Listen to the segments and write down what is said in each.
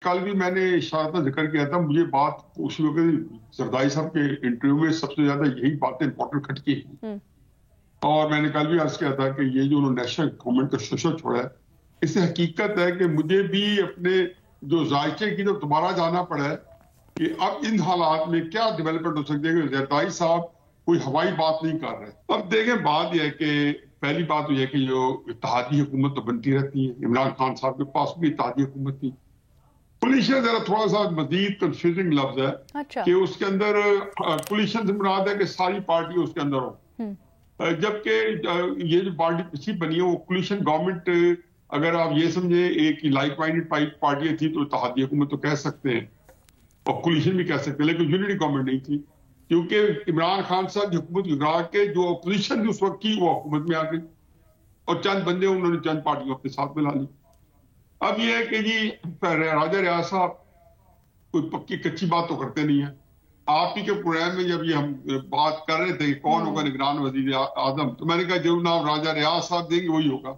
کل بھی میں نے اشارہ ذکر کیا تھا، مجھے بات اس وقت زرداری صاحب کے انٹرویو میں سب سے زیادہ یہی باتیں امپورٹنٹ کھٹکی ہیں، اور میں نے کل بھی عرض کیا تھا کہ یہ جو انہوں نے نیشنل گورنمنٹ کا ششر چھوڑا ہے، اس سے حقیقت ہے کہ مجھے بھی اپنے جو ذائقے کی تو دوبارہ جانا پڑا ہے کہ اب ان حالات میں کیا ڈیولپمنٹ ہو سکتی ہے کہ زرداری صاحب کوئی ہوائی بات نہیں کر رہے۔ اب دیکھیں، بات یہ ہے کہ پہلی بات تو یہ کہ جو اتحادی حکومت تو بنتی رہتی ہے، عمران خان صاحب کے پاس بھی اتحادی حکومت تھی۔ کولیشن ذرا تھوڑا سا مزید کنفیوزنگ لفظ ہے کہ اس کے اندر کولیشن سے مراد ہے کہ ساری پارٹی اس کے اندر ہو، جبکہ یہ جو پارٹی پچھلی بنی ہے وہ کولیشن گورنمنٹ، اگر آپ یہ سمجھیں ایک لائک مائنڈڈ پارٹیاں تھی تو اتحادی حکومت تو کہہ سکتے ہیں اور کولیشن بھی کہہ سکتے ہیں، لیکن یونٹی گورنمنٹ نہیں تھی، کیونکہ عمران خان صاحب کی حکومت گزرا کے جو اپوزیشن اس وقت کی وہ حکومت میں آ گئی اور چند بندے انہوں نے چند پارٹیوں اپنے ساتھ ملا لی۔ اب یہ ہے کہ جی راجہ ریاض صاحب کوئی پکی کچی بات تو کرتے نہیں ہیں۔ آپ ہی کے پروگرام میں جب یہ ہم بات کر رہے تھے کہ کون ہوگا نگران وزیر اعظم، تو میں نے کہا جو نام راجہ ریاض صاحب دیں گے وہی ہوگا،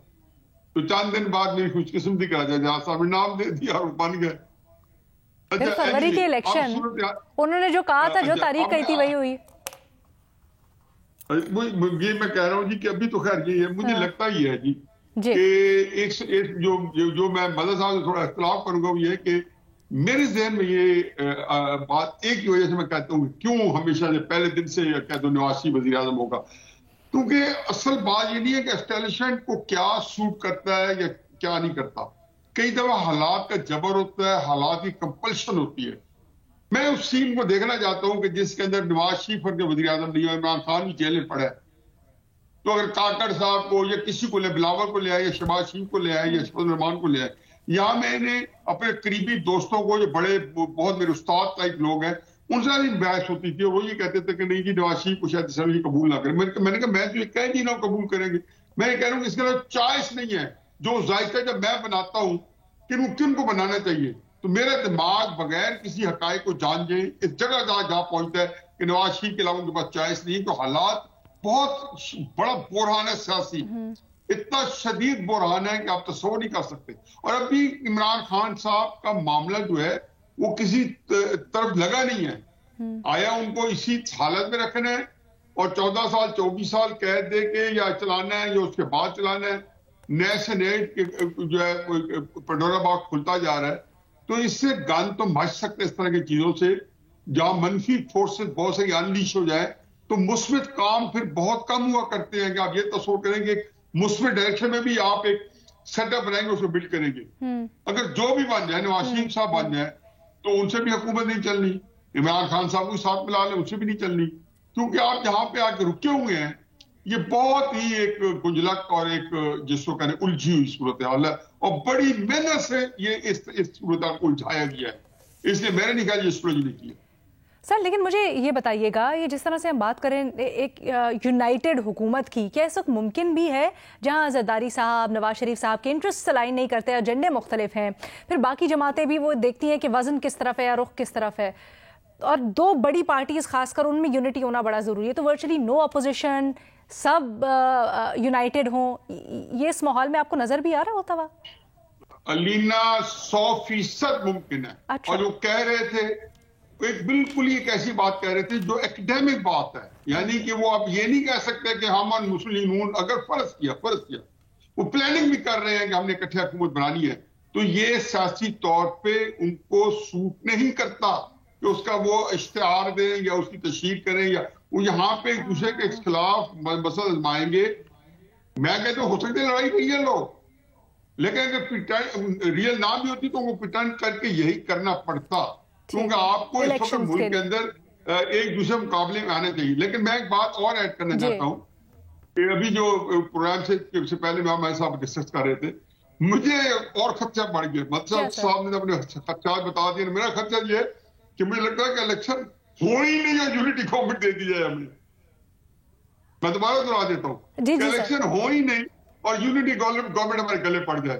تو چند دن بعد میری خوش قسمتی کہ راجہ ریاض صاحب نے نام دے دیا اور بن گئے۔ پھر فروری کے الیکشن انہوں نے جو کہا تھا، جو تاریخ کہی تھی وہی ہوئی۔ یہ میں کہہ رہا ہوں جی کہ ابھی تو خیر یہ ہے، مجھے لگتا ہی ہے جی کہ جو میں مدد صاحب سے تھوڑا اختلاف کروں گا وہ یہ کہ میرے ذہن میں یہ بات ایک ہی وجہ سے میں کہتا ہوں کیوں ہمیشہ سے پہلے دن سے کہتا ہوں نواز شریف وزیر اعظم ہوگا، کیونکہ اصل بات یہ نہیں ہے کہ اسٹیبلشمنٹ کو کیا سوٹ کرتا ہے یا کیا نہیں کرتا، کئی دفعہ حالات کا جبر ہوتا ہے، حالات کی کمپلشن ہوتی ہے۔ میں اس سین کو دیکھنا چاہتا ہوں کہ جس کے اندر نواز شریف اور وزیر اعظم نہیں ہے، عمران خان بھی جیل میں پڑا ہے، تو اگر کاکڑ صاحب کو یا کسی کو لے، بلاول کو لے آئے یا شہباز شریف کو لے آئے یا شفیق الرحمان کو لے آئے، یہاں میں نے اپنے قریبی دوستوں کو جو بڑے بہت میرے استاد ٹائپ لوگ ہیں ان سے بھی بحث ہوتی تھی، وہ یہ کہتے تھے کہ نہیں جی نواز شریف کو شاید اسمبلی قبول نہ کریں۔ میں نے کہا میں تو یہ کہہ نہیں رہا ہوں قبول کریں گے، میں یہ کہہ رہا ہوں کہ اس کے اندر چوائس نہیں ہے، جو ذائقہ جب میں بناتا ہوں کن کو بنانا چاہیے، تو میرا دماغ بغیر کسی حقائق کو جان جائے اس جگہ جہاں پہنچتا ہے کہ نواز شریف کے علاوہ ان کے پاس چوائس نہیں، تو حالات بہت بڑا بحران ہے سیاسی، اتنا شدید بحران ہے کہ آپ تصور نہیں کر سکتے۔ اور ابھی عمران خان صاحب کا معاملہ جو ہے وہ کسی طرف لگا نہیں ہے، آیا ان کو اسی حالت میں رکھنا ہے اور 14 سال 24 سال قید دے کے یا چلانا ہے یا اس کے بعد چلانا ہے، نئے سے نئے جو ہے پنڈورا باکس کھلتا جا رہا ہے، تو اس سے گن تو مچ سکتے اس طرح کی چیزوں سے، جہاں منفی فورسز بہت سے انلیش ہو جائے تو مثبت کام پھر بہت کم ہوا کرتے ہیں کہ آپ یہ تصور کریں گے مثبت ڈائریکشن میں بھی آپ ایک سیٹ اپ بنائیں گے، اس کو بلڈ کریں گے۔ اگر جو بھی بن جائے، نواز شریف صاحب بن جائے تو ان سے بھی حکومت نہیں چلنی، عمران خان صاحب کو ساتھ ملا لیں ان سے بھی نہیں چلنی، کیونکہ آپ جہاں پہ آ کے رکے ہوئے ہیں یہ بہت ہی ایک گنجلک اور ایک جس کو کہنے الجھی ہوئی صورتحال ہے، اور بڑی محنت سے یہ اس صورتحال کو الجھایا گیا ہے، اس لیے میرے نہیں خیال یہ سلجھ نہیں کیا۔ سر لیکن مجھے یہ بتائیے گا، یہ جس طرح سے ہم بات کریں ایک یونائٹڈ حکومت کی، کیا اس وقت ممکن بھی ہے جہاں زرداری صاحب، نواز شریف صاحب کے انٹرسٹ الائن نہیں کرتے، ایجنڈے مختلف ہیں، پھر باقی جماعتیں بھی وہ دیکھتی ہیں کہ وزن کس طرف ہے یا رخ کس طرف ہے، اور دو بڑی پارٹیز خاص کر ان میں یونٹی ہونا بڑا ضروری ہے، تو ورچولی نو اپوزیشن، سب یونائٹڈ ہوں، یہ اس ماحول میں آپ کو نظر بھی آ رہا ہوتا ہوا؟ علینا 100% ممکن ہے، اور جو کہہ رہے تھے ایک بالکل ہی ایک ایسی بات کہہ رہے تھے جو ایکڈیمک بات ہے، یعنی کہ وہ اب یہ نہیں کہہ سکتے کہ ہم مسلمون اگر فرض کیا وہ پلاننگ بھی کر رہے ہیں کہ ہم نے اکٹھے حکومت بنانی ہے، تو یہ سیاسی طور پہ ان کو سوٹ نہیں کرتا کہ اس کا وہ اشتہار دیں یا اس کی تشہیر کریں، یا وہ یہاں پہ ایک دوسرے کے خلاف مسئلہ آزمائیں گے۔ میں کہتا ہوں ہو سکتے لڑائی ریئل ہو، لیکن اگر ریئل نہ بھی ہوتی تو وہ پریٹینڈ کر کے یہی کرنا پڑتا، کیونکہ آپ کو اس وقت ملک کے اندر ایک دوسرے مقابلے میں آنا چاہیے۔ لیکن میں ایک بات اور ایڈ کرنا چاہتا ہوں کہ ابھی جو پروگرام سے پہلے میں صاحب ڈسکس کر رہے تھے، مجھے اور خدشہ بڑھ گیا، مطلب صاحب نے اپنے خدشات بتا دیے، میرا خدشہ یہ ہے کہ مجھے لگتا ہے کہ الیکشن ہو ہی نہیں ہے، یونٹی گورنمنٹ دے دی جائے ہمیں۔ میں دوبارہ دہرا دیتا ہوں کہ الیکشن ہو ہی نہیں اور یونٹی گورنمنٹ ہمارے گلے پڑ جائے۔